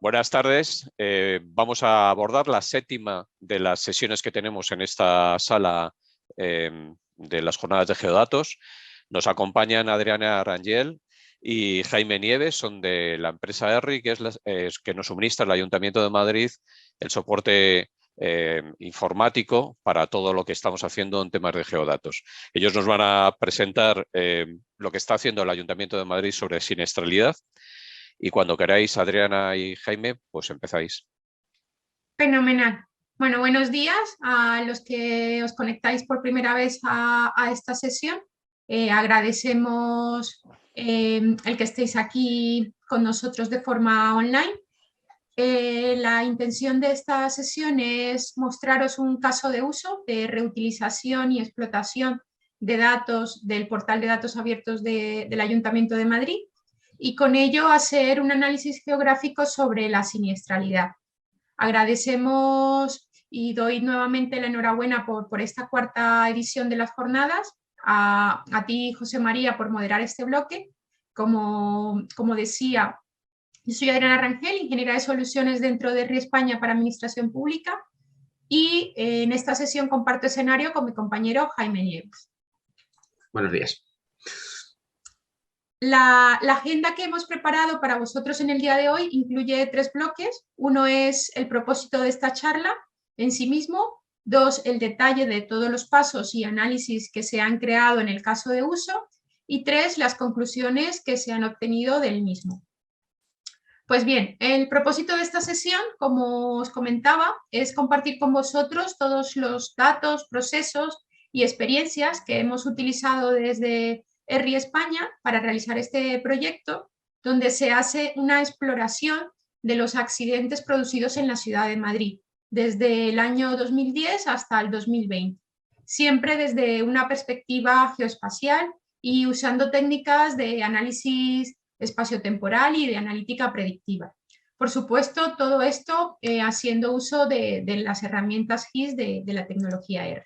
Buenas tardes. Vamos a abordar la séptima de las sesiones que tenemos en esta sala de las jornadas de geodatos. Nos acompañan Adriana Rangel y Jaime Nieves, son de la empresa ERRI, que que nos suministra el Ayuntamiento de Madrid el soporte informático para todo lo que estamos haciendo en temas de geodatos. Ellos nos van a presentar lo que está haciendo el Ayuntamiento de Madrid sobre siniestralidad. Y cuando queráis, Adriana y Jaime, pues empezáis. Fenomenal. Bueno, buenos días a los que os conectáis por primera vez a esta sesión. Agradecemos el que estéis aquí con nosotros de forma online. La intención de esta sesión es mostraros un caso de uso de reutilización y explotación de datos del portal de datos abiertos del Ayuntamiento de Madrid y con ello hacer un análisis geográfico sobre la siniestralidad. Agradecemos y doy nuevamente la enhorabuena por esta cuarta edición de las jornadas, a ti, José María, por moderar este bloque. Como decía, yo soy Adriana Rangel, ingeniera de soluciones dentro de ERRI España para Administración Pública, y en esta sesión comparto escenario con mi compañero Jaime Nieves. Buenos días. La agenda que hemos preparado para vosotros en el día de hoy incluye 3 bloques. Uno es el propósito de esta charla en sí mismo. 2, el detalle de todos los pasos y análisis que se han creado en el caso de uso. Y 3, las conclusiones que se han obtenido del mismo. Pues bien, el propósito de esta sesión, como os comentaba, es compartir con vosotros todos los datos, procesos y experiencias que hemos utilizado desde ERRI España para realizar este proyecto, donde se hace una exploración de los accidentes producidos en la ciudad de Madrid, desde el año 2010 hasta el 2020, siempre desde una perspectiva geoespacial y usando técnicas de análisis espaciotemporal y de analítica predictiva. Por supuesto, todo esto haciendo uso de las herramientas GIS de la tecnología R.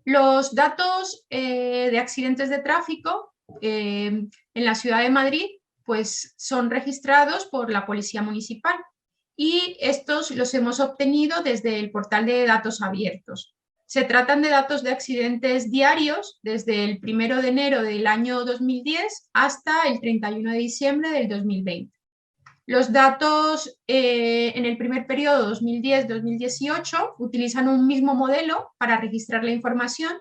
Los datos de accidentes de tráfico en la ciudad de Madrid pues, son registrados por la Policía Municipal y estos los hemos obtenido desde el portal de datos abiertos. Se tratan de datos de accidentes diarios desde el 1 de enero del año 2010 hasta el 31 de diciembre del 2020. Los datos en el primer periodo 2010-2018 utilizan un mismo modelo para registrar la información,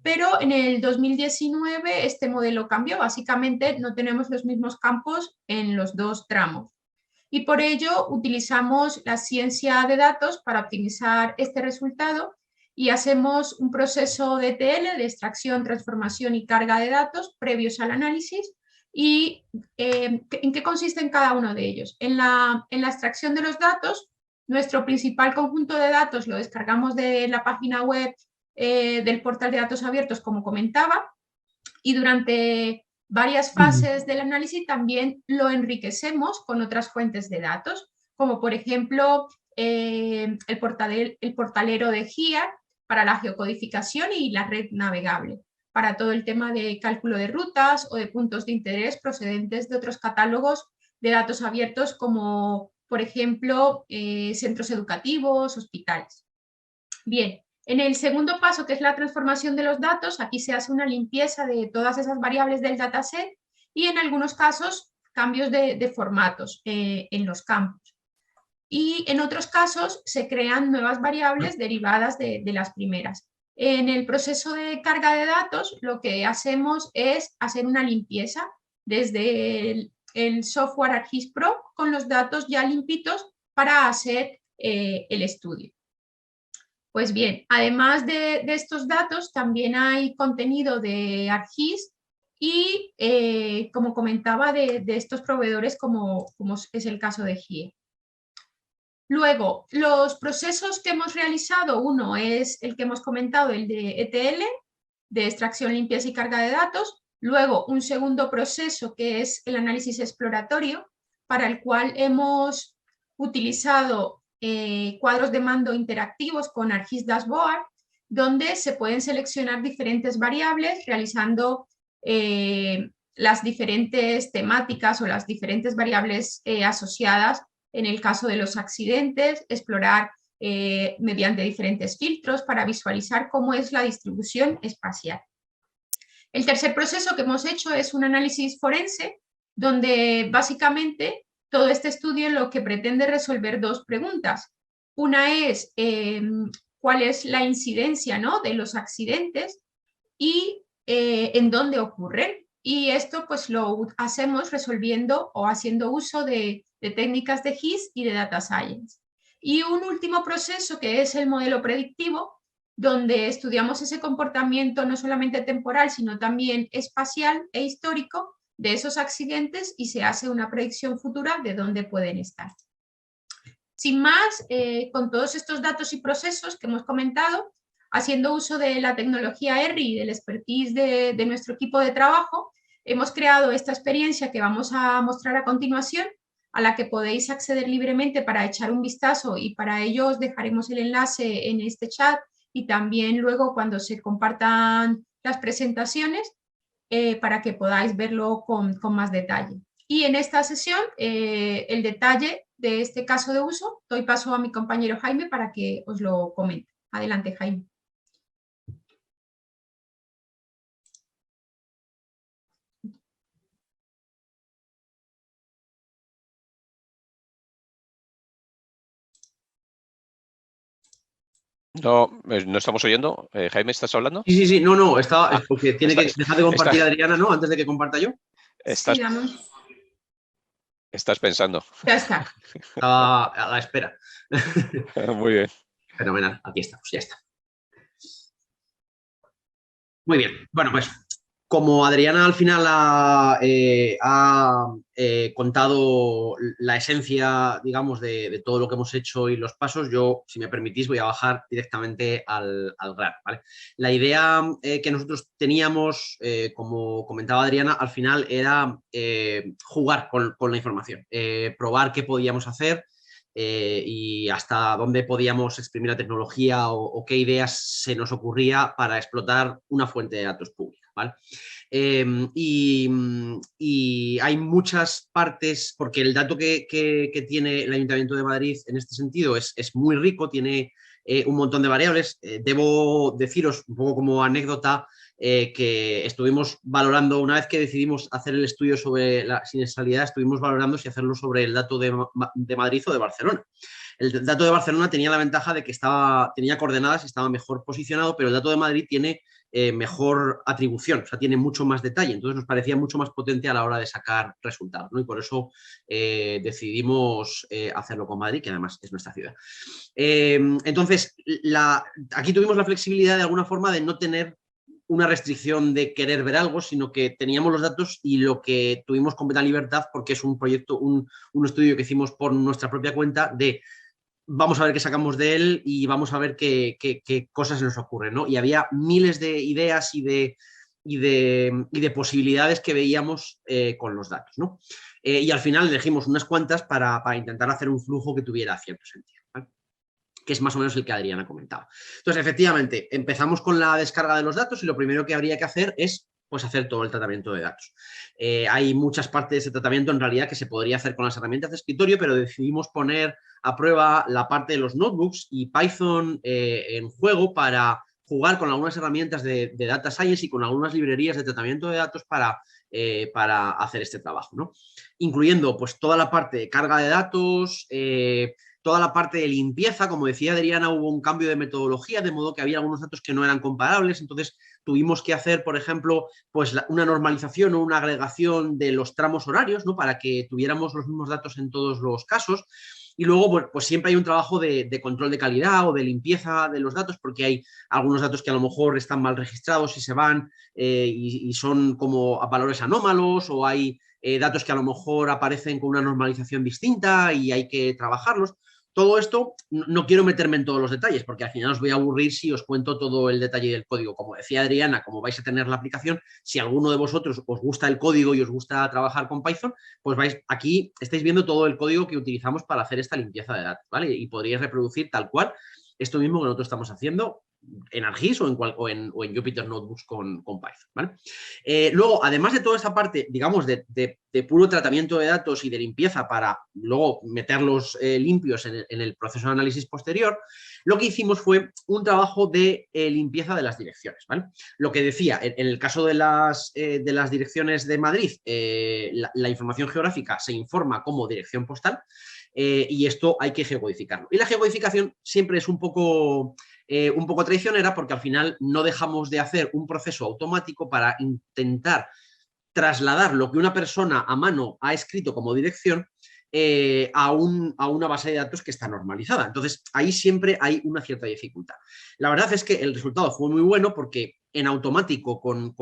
pero en el 2019 este modelo cambió. Básicamente no tenemos los mismos campos en los 2 tramos. Y por ello utilizamos la ciencia de datos para optimizar este resultado y hacemos un proceso de ETL, de extracción, transformación y carga de datos previos al análisis. ¿Y en qué consiste en cada uno de ellos? En la extracción de los datos, nuestro principal conjunto de datos lo descargamos de la página web del portal de datos abiertos, como comentaba, y durante varias fases del análisis también lo enriquecemos con otras fuentes de datos, como por ejemplo el portalero de GIA para la geocodificación y la red navegable, para todo el tema de cálculo de rutas o de puntos de interés procedentes de otros catálogos de datos abiertos, como por ejemplo centros educativos, hospitales. Bien, en el segundo paso, que es la transformación de los datos, aquí se hace una limpieza de todas esas variables del dataset y en algunos casos cambios de formatos en los campos. Y en otros casos se crean nuevas variables derivadas de las primeras. En el proceso de carga de datos lo que hacemos es hacer una limpieza desde el software ArcGIS Pro con los datos ya limpitos para hacer el estudio. Pues bien, además de estos datos también hay contenido de ArcGIS y como comentaba de estos proveedores como es el caso de GIE. Luego, los procesos que hemos realizado, uno es el que hemos comentado, el de ETL, de extracción, limpieza y carga de datos. Luego, un segundo proceso que es el análisis exploratorio, para el cual hemos utilizado cuadros de mando interactivos con ArcGIS Dashboard, donde se pueden seleccionar diferentes variables realizando las diferentes temáticas o las diferentes variables asociadas en el caso de los accidentes, explorar mediante diferentes filtros para visualizar cómo es la distribución espacial. El tercer proceso que hemos hecho es un análisis forense, donde básicamente todo este estudio lo que pretende resolver dos preguntas. Una es cuál es la incidencia, ¿no?, de los accidentes y en dónde ocurren. Y esto pues lo hacemos resolviendo o haciendo uso de técnicas de GIS y de Data Science. Y un último proceso que es el modelo predictivo, donde estudiamos ese comportamiento no solamente temporal, sino también espacial e histórico de esos accidentes y se hace una predicción futura de dónde pueden estar. Sin más, con todos estos datos y procesos que hemos comentado, haciendo uso de la tecnología ERRI y del expertise de nuestro equipo de trabajo, hemos creado esta experiencia que vamos a mostrar a continuación, a la que podéis acceder libremente para echar un vistazo, y para ello os dejaremos el enlace en este chat y también luego cuando se compartan las presentaciones para que podáis verlo con más detalle. Y en esta sesión, el detalle de este caso de uso, doy paso a mi compañero Jaime para que os lo comente. Adelante, Jaime. No, no estamos oyendo. Jaime, ¿estás hablando? Sí, no, es porque tiene que dejar de compartir está, Adriana, ¿no? Antes de que comparta yo. Estás, Sí, estás pensando. ya está. Estaba a la espera. Muy bien. Fenomenal, aquí estamos, ya está. Muy bien, bueno, pues como Adriana al final ha contado la esencia, digamos, de todo lo que hemos hecho y los pasos, yo, si me permitís, voy a bajar directamente al grano, ¿vale? La idea que nosotros teníamos, como comentaba Adriana, al final era jugar con la información, probar qué podíamos hacer, y hasta dónde podíamos exprimir la tecnología o qué ideas se nos ocurría para explotar una fuente de datos pública, ¿vale? Y hay muchas partes, porque el dato que tiene el Ayuntamiento de Madrid en este sentido es muy rico, tiene un montón de variables. Debo deciros, un poco como anécdota, que estuvimos valorando, una vez que decidimos hacer el estudio sobre la siniestralidad, estuvimos valorando si hacerlo sobre el dato de Madrid o de Barcelona. El dato de Barcelona tenía la ventaja de que tenía coordenadas y estaba mejor posicionado, pero el dato de Madrid tiene mejor atribución, o sea, tiene mucho más detalle, entonces nos parecía mucho más potente a la hora de sacar resultados, ¿no? Y por eso decidimos hacerlo con Madrid, que además es nuestra ciudad. Entonces, aquí tuvimos la flexibilidad de alguna forma de no tener una restricción de querer ver algo, sino que teníamos los datos y lo que tuvimos completa libertad, porque es un proyecto, un estudio que hicimos por nuestra propia cuenta, de vamos a ver qué sacamos de él y vamos a ver qué cosas se nos ocurren, ¿no? Y había miles de ideas y de posibilidades que veíamos con los datos, ¿no? Y al final elegimos unas cuantas para intentar hacer un flujo que tuviera cierto sentido, ¿vale? Que es más o menos el que Adriana comentaba. Entonces, efectivamente, empezamos con la descarga de los datos y lo primero que habría que hacer es pues hacer todo el tratamiento de datos. Hay muchas partes de ese tratamiento en realidad que se podría hacer con las herramientas de escritorio, pero decidimos poner a prueba la parte de los notebooks y Python en juego para jugar con algunas herramientas de Data Science y con algunas librerías de tratamiento de datos para hacer este trabajo, ¿no? Incluyendo pues toda la parte de carga de datos, toda la parte de limpieza. Como decía Adriana, hubo un cambio de metodología, de modo que había algunos datos que no eran comparables, entonces tuvimos que hacer, por ejemplo, pues una normalización o una agregación de los tramos horarios, ¿no? Para que tuviéramos los mismos datos en todos los casos. Y luego, pues siempre hay un trabajo de control de calidad o de limpieza de los datos, porque hay algunos datos que a lo mejor están mal registrados y se van y son como a valores anómalos, o hay datos que a lo mejor aparecen con una normalización distinta y hay que trabajarlos. Todo esto, no quiero meterme en todos los detalles, porque al final os voy a aburrir si os cuento todo el detalle del código. Como decía Adriana, como vais a tener la aplicación, si alguno de vosotros os gusta el código y os gusta trabajar con Python, pues aquí estáis viendo todo el código que utilizamos para hacer esta limpieza de datos, ¿vale? Y podríais reproducir tal cual esto mismo que nosotros estamos haciendo en ArcGIS o en Jupyter Notebooks con Python, ¿vale? Luego, además de toda esta parte, digamos, de puro tratamiento de datos y de limpieza para luego meterlos limpios en el proceso de análisis posterior, lo que hicimos fue un trabajo de limpieza de las direcciones, ¿vale? Lo que decía, en el caso de las direcciones de Madrid, la información geográfica se informa como dirección postal, y esto hay que geocodificarlo. Y la geocodificación siempre es un poco traicionera, porque al final no dejamos de hacer un proceso automático para intentar trasladar lo que una persona a mano ha escrito como dirección a una base de datos que está normalizada. Entonces, ahí siempre hay una cierta dificultad. La verdad es que el resultado fue muy bueno, porque en automático con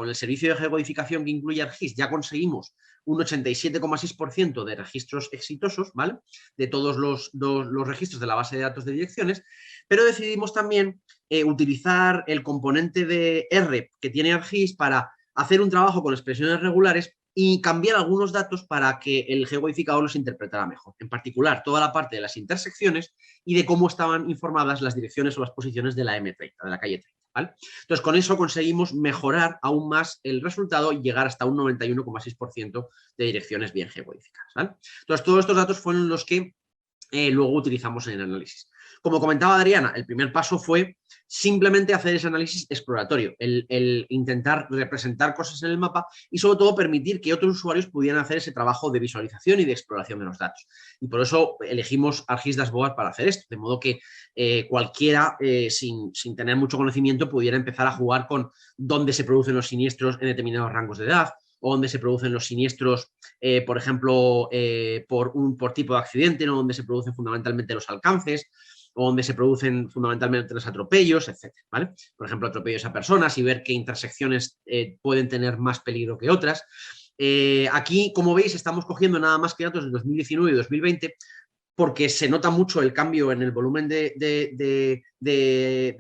el servicio de geocodificación que incluye ArcGIS ya conseguimos un 87,6% de registros exitosos, ¿vale? De todos los registros de la base de datos de direcciones, pero decidimos también utilizar el componente de R que tiene ArcGIS para hacer un trabajo con expresiones regulares y cambiar algunos datos para que el geocodificador los interpretara mejor. En particular, toda la parte de las intersecciones y de cómo estaban informadas las direcciones o las posiciones de la M30, de la calle 30. ¿Vale? Entonces, con eso conseguimos mejorar aún más el resultado y llegar hasta un 91,6% de direcciones bien geocodificadas, ¿vale? Entonces, todos estos datos fueron los que luego utilizamos en el análisis. Como comentaba Adriana, el primer paso fue simplemente hacer ese análisis exploratorio, el intentar representar cosas en el mapa y sobre todo permitir que otros usuarios pudieran hacer ese trabajo de visualización y de exploración de los datos. Y por eso elegimos ArcGIS Dashboard para hacer esto, de modo que cualquiera sin tener mucho conocimiento pudiera empezar a jugar con dónde se producen los siniestros en determinados rangos de edad, o donde se producen los siniestros, por ejemplo, por tipo de accidente, ¿no? Donde se producen fundamentalmente los alcances, o donde se producen fundamentalmente los atropellos, etc. ¿Vale? Por ejemplo, atropellos a personas y ver qué intersecciones pueden tener más peligro que otras. Aquí, como veis, estamos cogiendo nada más que datos de 2019 y 2020, porque se nota mucho el cambio en el volumen de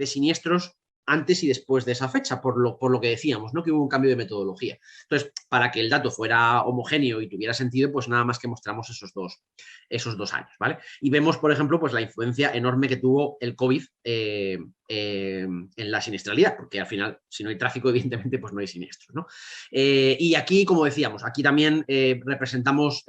siniestros antes y después de esa fecha, por lo que decíamos, ¿no? Que hubo un cambio de metodología. Entonces, para que el dato fuera homogéneo y tuviera sentido, pues nada más que mostramos esos dos años, ¿vale? Y vemos, por ejemplo, pues la influencia enorme que tuvo el COVID en la siniestralidad, porque al final, si no hay tráfico, evidentemente, pues no hay siniestros, ¿no? Y aquí, como decíamos, aquí también representamos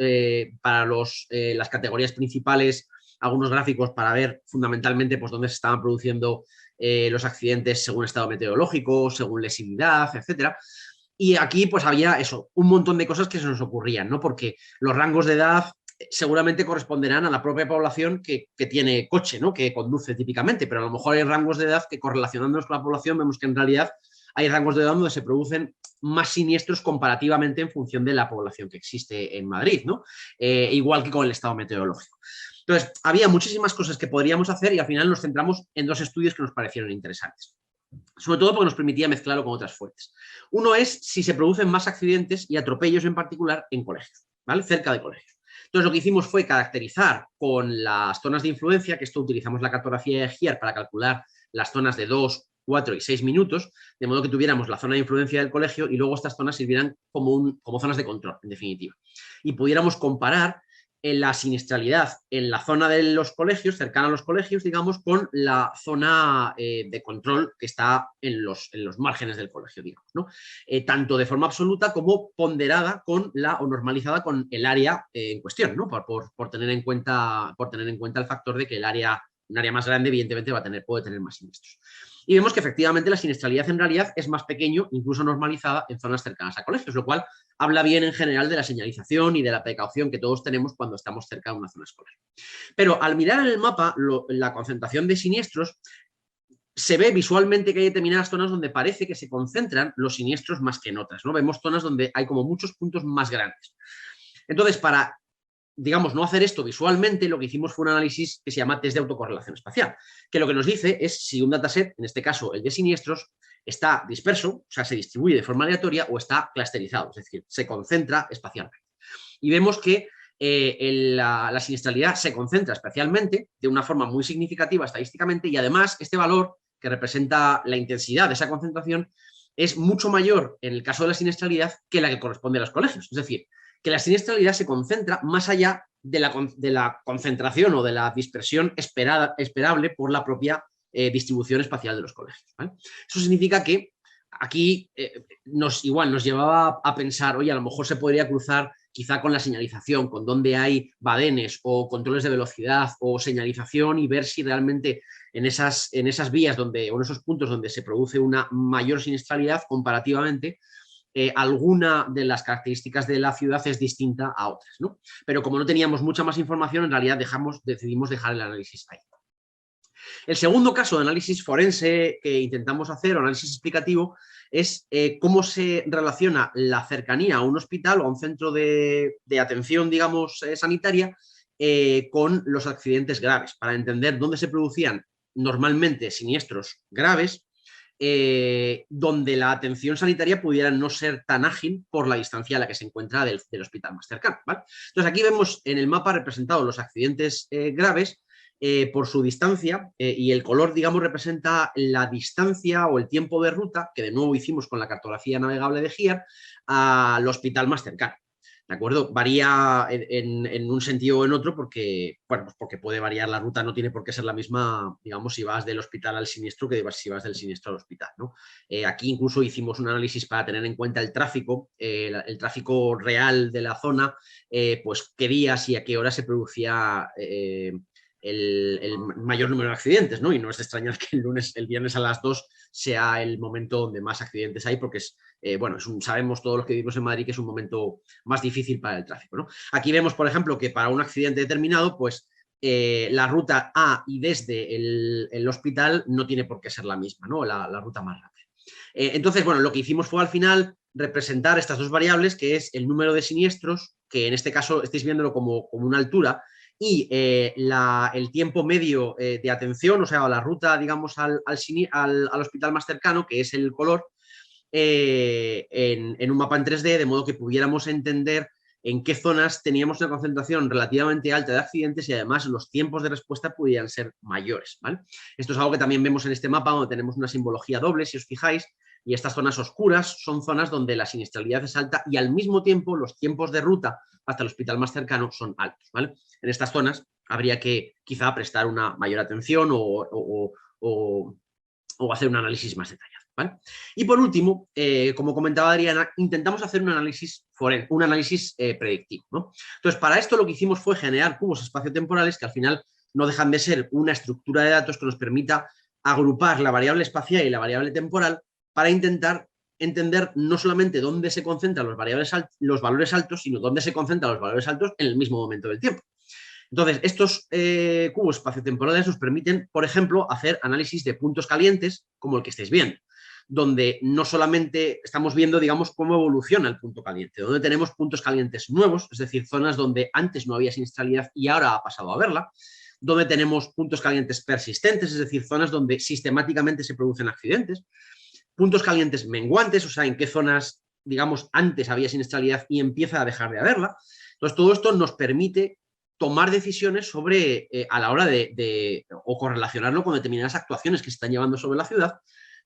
para las categorías principales algunos gráficos para ver fundamentalmente pues dónde se estaban produciendo los accidentes según estado meteorológico, según lesividad, etcétera. Y aquí pues había eso, un montón de cosas que se nos ocurrían, ¿no? Porque los rangos de edad seguramente corresponderán a la propia población que tiene coche, ¿no? Que conduce típicamente, pero a lo mejor hay rangos de edad que, correlacionándonos con la población, vemos que en realidad hay rangos de edad donde se producen más siniestros comparativamente en función de la población que existe en Madrid, ¿no? Igual que con el estado meteorológico. Entonces, había muchísimas cosas que podríamos hacer y al final nos centramos en dos estudios que nos parecieron interesantes. Sobre todo porque nos permitía mezclarlo con otras fuentes. Uno es si se producen más accidentes y atropellos en particular en colegios, ¿vale? Cerca de colegios. Entonces, lo que hicimos fue caracterizar con las zonas de influencia, que esto utilizamos la cartografía de GIAR para calcular las zonas de 2, 4 y 6 minutos, de modo que tuviéramos la zona de influencia del colegio y luego estas zonas sirvieran como zonas de control, en definitiva. Y pudiéramos comparar la siniestralidad en la zona de los colegios, cercana a los colegios, digamos, con la zona de control que está en los márgenes del colegio, digamos, ¿no? Tanto de forma absoluta como ponderada o normalizada con el área en cuestión, ¿no? Por tener en cuenta el factor de que un área más grande, evidentemente, puede tener más siniestros. Y vemos que efectivamente la siniestralidad en realidad es más pequeño, incluso normalizada en zonas cercanas a colegios, lo cual habla bien en general de la señalización y de la precaución que todos tenemos cuando estamos cerca de una zona escolar. Pero al mirar en el mapa la concentración de siniestros, se ve visualmente que hay determinadas zonas donde parece que se concentran los siniestros más que en otras, ¿no? Vemos zonas donde hay como muchos puntos más grandes. Entonces, para, digamos, no hacer esto visualmente, lo que hicimos fue un análisis que se llama test de autocorrelación espacial, que lo que nos dice es si un dataset, en este caso el de siniestros, está disperso, o sea, se distribuye de forma aleatoria o está clusterizado, es decir, se concentra espacialmente. Y vemos que la siniestralidad se concentra espacialmente de una forma muy significativa estadísticamente y además este valor que representa la intensidad de esa concentración es mucho mayor en el caso de la siniestralidad que la que corresponde a los colegios. Es decir, que la siniestralidad se concentra más allá de la concentración o de la dispersión esperable por la propia distribución espacial de los colegios, ¿vale? Eso significa que aquí igual nos llevaba a pensar, oye, a lo mejor se podría cruzar quizá con la señalización, con donde hay badenes o controles de velocidad o señalización y ver si realmente en esas vías o en esos puntos donde se produce una mayor siniestralidad comparativamente, alguna de las características de la ciudad es distinta a otras, ¿no? Pero como no teníamos mucha más información, en realidad decidimos dejar el análisis ahí. El segundo caso de análisis forense que intentamos hacer, o análisis explicativo, es cómo se relaciona la cercanía a un hospital o a un centro de atención, digamos, sanitaria, con los accidentes graves, para entender dónde se producían normalmente siniestros graves, donde la atención sanitaria pudiera no ser tan ágil por la distancia a la que se encuentra del hospital más cercano, ¿vale? Entonces aquí vemos en el mapa representados los accidentes graves por su distancia, y el color, digamos, representa la distancia o el tiempo de ruta, que de nuevo hicimos con la cartografía navegable de GIAR, al hospital más cercano. ¿De acuerdo? Varía en un sentido o en otro porque, bueno, pues porque puede variar la ruta, no tiene por qué ser la misma, digamos, si vas del hospital al siniestro que si vas del siniestro al hospital, ¿no? Aquí incluso hicimos un análisis para tener en cuenta el tráfico real de la zona, pues qué días y a qué hora se producía el mayor número de accidentes, ¿no? Y no es de extrañar que el viernes a las 2 sea el momento donde más accidentes hay, porque es, bueno, sabemos todos los que vivimos en Madrid que es un momento más difícil para el tráfico, ¿no? Aquí vemos, por ejemplo, que para un accidente determinado, pues la ruta a y desde el hospital no tiene por qué ser la misma, ¿no? La ruta más rápida. Entonces, bueno, lo que hicimos fue al final representar estas dos variables, que es el número de siniestros, que en este caso estáis viéndolo como una altura, y el tiempo medio de atención, o sea, la ruta, digamos, al hospital más cercano, que es el color, en un mapa en 3D, de modo que pudiéramos entender en qué zonas teníamos una concentración relativamente alta de accidentes y además los tiempos de respuesta pudieran ser mayores, ¿vale? Esto es algo que también vemos en este mapa, donde tenemos una simbología doble, si os fijáis, y estas zonas oscuras son zonas donde la siniestralidad es alta y al mismo tiempo los tiempos de ruta hasta el hospital más cercano son altos, ¿vale? En estas zonas habría que quizá prestar una mayor atención o hacer un análisis más detallado, ¿vale? Y por último, como comentaba Adriana, intentamos hacer un análisis predictivo, ¿no? Entonces, para esto lo que hicimos fue generar cubos espaciotemporales que al final no dejan de ser una estructura de datos que nos permita agrupar la variable espacial y la variable temporal para intentar entender no solamente dónde se concentran los valores altos, sino dónde se concentran los valores altos en el mismo momento del tiempo. Entonces, estos cubos espaciotemporales nos permiten, por ejemplo, hacer análisis de puntos calientes, como el que estáis viendo, donde no solamente estamos viendo, digamos, cómo evoluciona el punto caliente, donde tenemos puntos calientes nuevos, es decir, zonas donde antes no había siniestralidad y ahora ha pasado a haberla, donde tenemos puntos calientes persistentes, es decir, zonas donde sistemáticamente se producen accidentes, puntos calientes menguantes, o sea, en qué zonas, digamos, antes había siniestralidad y empieza a dejar de haberla. Entonces, todo esto nos permite tomar decisiones sobre, a la hora o correlacionarlo con determinadas actuaciones que se están llevando sobre la ciudad,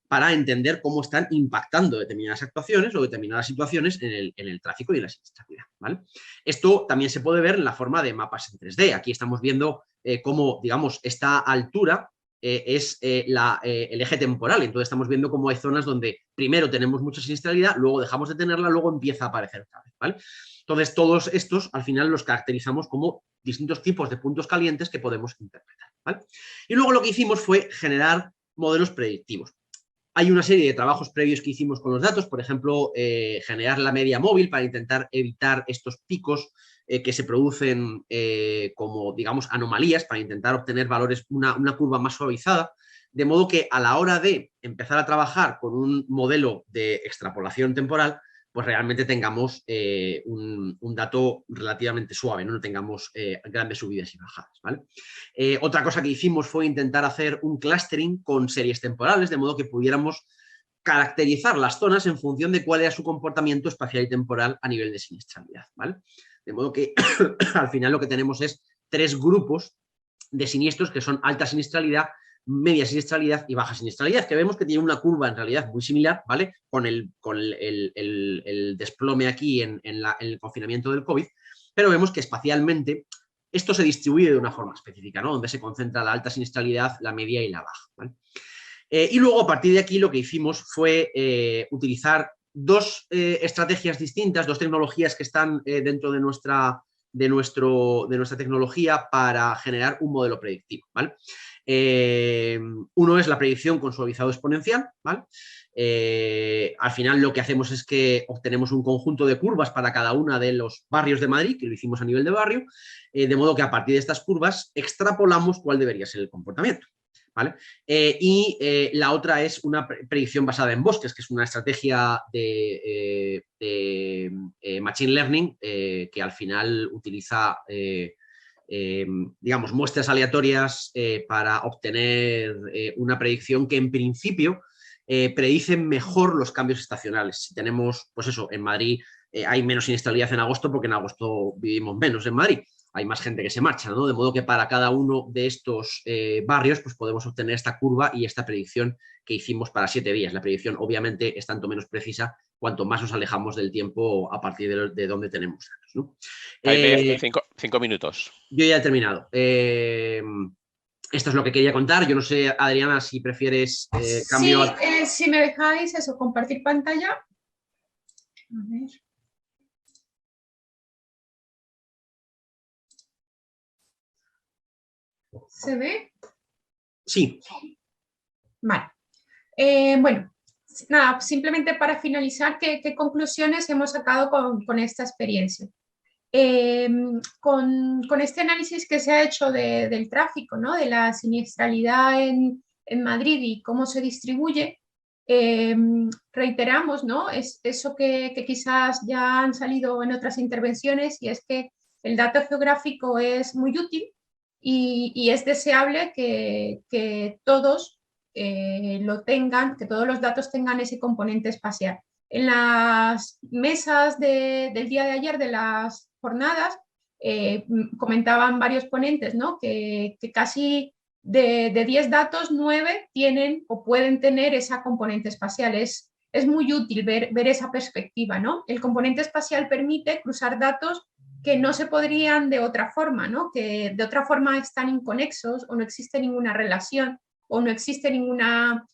para entender cómo están impactando determinadas actuaciones o determinadas situaciones en el tráfico y en la siniestralidad, ¿vale? Esto también se puede ver en la forma de mapas en 3D. Aquí estamos viendo cómo, digamos, esta altura es el eje temporal. Entonces estamos viendo cómo hay zonas donde primero tenemos mucha siniestralidad, luego dejamos de tenerla, luego empieza a aparecer otra vez, ¿vale? Entonces todos estos al final los caracterizamos como distintos tipos de puntos calientes que podemos interpretar, ¿vale? Y luego lo que hicimos fue generar modelos predictivos. Hay una serie de trabajos previos que hicimos con los datos, por ejemplo, generar la media móvil para intentar evitar estos picos que se producen como, digamos, anomalías, para intentar obtener valores, una curva más suavizada, de modo que a la hora de empezar a trabajar con un modelo de extrapolación temporal, pues realmente tengamos un dato relativamente suave, no tengamos grandes subidas y bajadas, ¿vale? Otra cosa que hicimos fue intentar hacer un clustering con series temporales, de modo que pudiéramos caracterizar las zonas en función de cuál era su comportamiento espacial y temporal a nivel de siniestralidad, ¿vale? De modo que al final lo que tenemos es 3 grupos de siniestros que son alta siniestralidad, media siniestralidad y baja siniestralidad, que vemos que tiene una curva en realidad muy similar, ¿vale? Con el desplome aquí en el confinamiento del COVID, pero vemos que espacialmente esto se distribuye de una forma específica, ¿no? Donde se concentra la alta siniestralidad, la media y la baja, ¿vale? Y luego, a partir de aquí, lo que hicimos fue utilizar dos estrategias distintas, dos tecnologías que están dentro de nuestra tecnología para generar un modelo predictivo, ¿vale? Uno es la predicción con suavizado exponencial, ¿vale? Al final lo que hacemos es que obtenemos un conjunto de curvas para cada uno de los barrios de Madrid, que lo hicimos a nivel de barrio, de modo que a partir de estas curvas extrapolamos cuál debería ser el comportamiento, ¿vale? La otra es una predicción basada en bosques, que es una estrategia de Machine Learning que al final utiliza digamos, muestras aleatorias para obtener una predicción que en principio predicen mejor los cambios estacionales. Si tenemos, pues eso, en Madrid hay menos inestabilidad en agosto porque en agosto vivimos menos en Madrid. Hay más gente que se marcha, ¿no? De modo que para cada uno de estos barrios pues podemos obtener esta curva y esta predicción que hicimos para 7 días. La predicción obviamente es tanto menos precisa cuanto más nos alejamos del tiempo a partir de donde tenemos datos, ¿no? Jaime, 5 minutos. Yo ya he terminado. Esto es lo que quería contar. Yo no sé, Adriana, si prefieres cambio. Sí, si me dejáis eso, compartir pantalla. A ver. ¿Se ve? Sí. Vale. Bueno, nada, simplemente para finalizar, ¿qué conclusiones hemos sacado con esta experiencia? Con este análisis que se ha hecho del tráfico, ¿no? De la siniestralidad en Madrid y cómo se distribuye, reiteramos, ¿no? Es eso que quizás ya han salido en otras intervenciones, y es que el dato geográfico es muy útil y es deseable que todos lo tengan, que todos los datos tengan ese componente espacial. En las mesas del día de ayer de las jornadas comentaban varios ponentes, ¿no? que casi de 10 datos, 9 tienen o pueden tener esa componente espacial. Es muy útil ver esa perspectiva, ¿no? El componente espacial permite cruzar datos que no se podrían de otra forma, ¿no? Que de otra forma están inconexos o no existe ninguna relación o no existe ninguna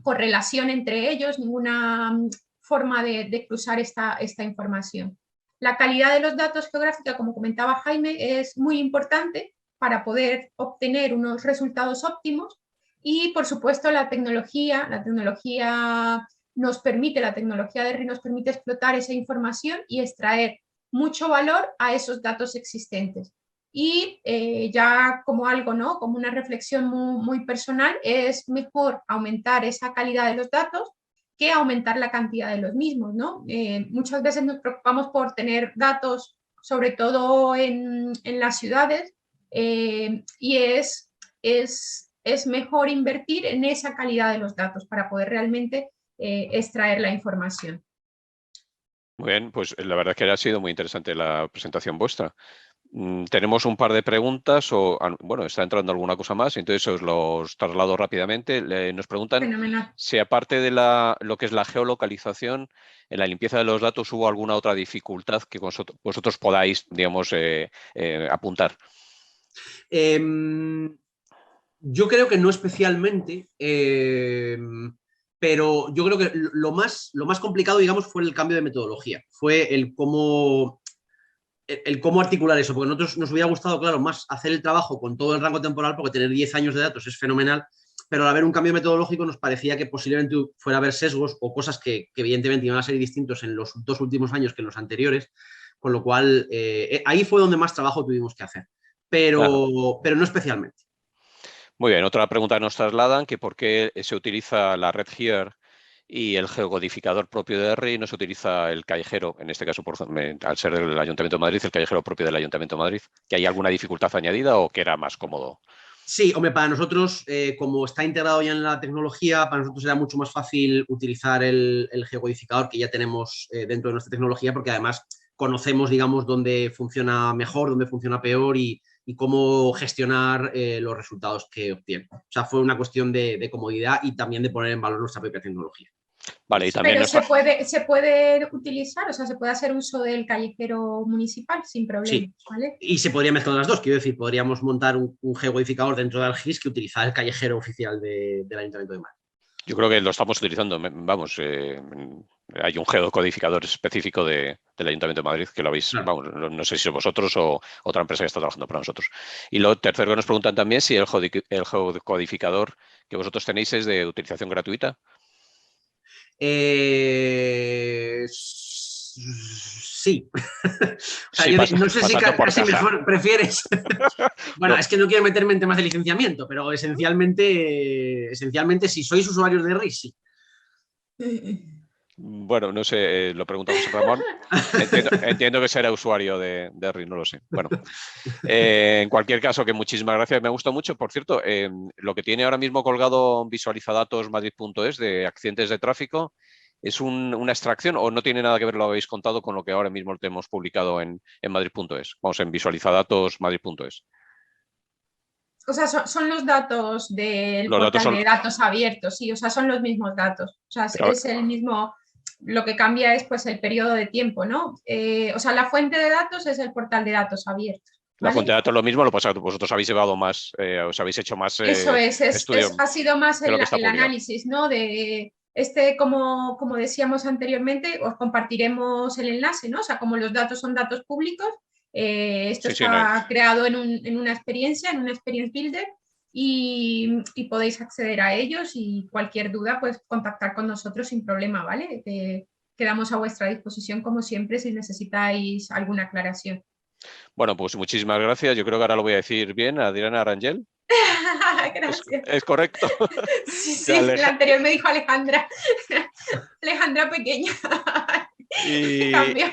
correlación entre ellos, ninguna forma de cruzar esta información. La calidad de los datos geográfica, como comentaba Jaime, es muy importante para poder obtener unos resultados óptimos, y por supuesto la tecnología nos permite, la tecnología de RI nos permite explotar esa información y extraer mucho valor a esos datos existentes. Y ya como algo, ¿no? Como una reflexión muy personal, es mejor aumentar esa calidad de los datos que aumentar la cantidad de los mismos, ¿no? Muchas veces nos preocupamos por tener datos, sobre todo en las ciudades, y es mejor invertir en esa calidad de los datos para poder realmente extraer la información. Muy bien, pues la verdad es que ha sido muy interesante la presentación vuestra. Tenemos un par de preguntas, bueno, está entrando alguna cosa más, entonces os los traslado rápidamente. Nos preguntan Fenomenal. si aparte de lo que es la geolocalización, en la limpieza de los datos hubo alguna otra dificultad que vosotros podáis, digamos, apuntar. Yo creo que no especialmente, pero yo creo que lo más complicado, digamos, fue el cambio de metodología. Fue el cómo articular eso, porque a nosotros nos hubiera gustado, claro, más hacer el trabajo con todo el rango temporal, porque tener 10 años de datos es fenomenal, pero al haber un cambio metodológico nos parecía que posiblemente fuera a haber sesgos o cosas que evidentemente iban a ser distintos en los 2 últimos años que en los anteriores, con lo cual ahí fue donde más trabajo tuvimos que hacer, pero no especialmente. Muy bien, otra pregunta nos trasladan, que por qué se utiliza la red HERE y el geocodificador propio de RI no se utiliza el callejero, en este caso, al ser del Ayuntamiento de Madrid, el callejero propio del Ayuntamiento de Madrid. ¿Que hay alguna dificultad añadida o que era más cómodo? Sí, hombre, para nosotros, como está integrado ya en la tecnología, para nosotros era mucho más fácil utilizar el geocodificador que ya tenemos dentro de nuestra tecnología, porque además conocemos, digamos, dónde funciona mejor, dónde funciona peor y cómo gestionar los resultados que obtiene. O sea, fue una cuestión de comodidad y también de poner en valor nuestra propia tecnología. Vale, y también Pero nos... se puede utilizar, o sea, se puede hacer uso del callejero municipal sin problema, Sí, ¿vale? y se podría mezclar las dos, quiero decir, podríamos montar un geocodificador dentro de ArcGIS que utilizar el callejero oficial del Ayuntamiento de Madrid. Yo creo que lo estamos utilizando. Vamos, hay un geocodificador específico del Ayuntamiento de Madrid que lo habéis, Claro. vamos, no sé si es vosotros o otra empresa que está trabajando para nosotros. Y lo tercero que nos preguntan también si el geocodificador que vosotros tenéis es de utilización gratuita. Sí. O sea, Sí, no sé si pasando por casi caja. mejor prefieres. Bueno, No, es que no quiero meterme en temas de licenciamiento, pero esencialmente si sois usuarios de RIS, sí. bueno, no sé, lo pregunta José Ramón. Entiendo que será usuario de RIS, no lo sé. Bueno, en cualquier caso, que muchísimas gracias, me ha gustado mucho. Por cierto, lo que tiene ahora mismo colgado Visualizadatos Madrid.es de accidentes de tráfico, ¿es una extracción o no tiene nada que ver, lo habéis contado, con lo que ahora mismo te hemos publicado en Madrid.es? Vamos, en Visualizadatos Madrid.es. O sea, son los datos del Los datos portal son... de datos abiertos, sí, o sea, son los mismos datos. O sea, Pero es el mismo, lo que cambia es pues el periodo de tiempo, ¿no? O sea, la fuente de datos es el portal de datos abiertos, la fuente ¿vale? de datos es lo mismo, lo que pasa es que vosotros habéis llevado más, os habéis hecho más Eso estudio ha sido más que lo que está el publicado. análisis, ¿no? De como decíamos anteriormente, os compartiremos el enlace, ¿no? O sea, como los datos son datos públicos, esto Sí, sí, no, está creado en una experiencia, en una experience builder, y podéis acceder a ellos y cualquier duda, pues contactar con nosotros sin problema, ¿vale? Quedamos a vuestra disposición como siempre si necesitáis alguna aclaración. bueno, pues muchísimas gracias. Yo creo que ahora lo voy a decir bien, Adriana Arangel. Gracias. ¿Es correcto? Sí, De sí, la anterior me dijo Alejandra. Alejandra Pequeña. Me y, cambió,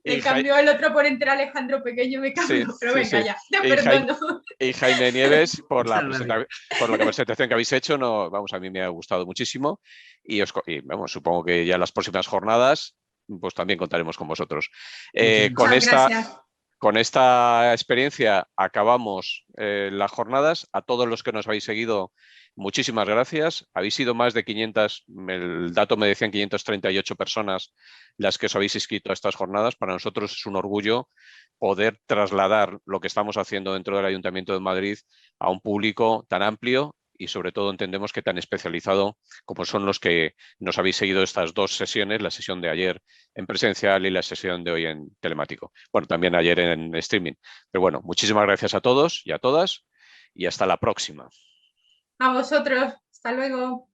y me cambió el otro por entrar Alejandro Pequeño, me sí, cambió, pero sí, venga sí. ya, te Y Jaime, perdono. y Jaime Nieves por Muchas gracias. por la presentación que habéis hecho. No, vamos, a mí me ha gustado muchísimo y vamos, supongo que ya en las próximas jornadas pues también contaremos con vosotros. Muchísimas Muchas gracias. Con esta experiencia acabamos las jornadas. A todos los que nos habéis seguido, muchísimas gracias. Habéis sido más de 500, el dato me decían 538 personas las que os habéis inscrito a estas jornadas. Para nosotros es un orgullo poder trasladar lo que estamos haciendo dentro del Ayuntamiento de Madrid a un público tan amplio y sobre todo entendemos que tan especializado como son los que nos habéis seguido estas dos sesiones, la sesión de ayer en presencial y la sesión de hoy en telemático. Bueno, también ayer en streaming. Pero bueno, muchísimas gracias a todos y a todas y hasta la próxima. A vosotros. Hasta luego.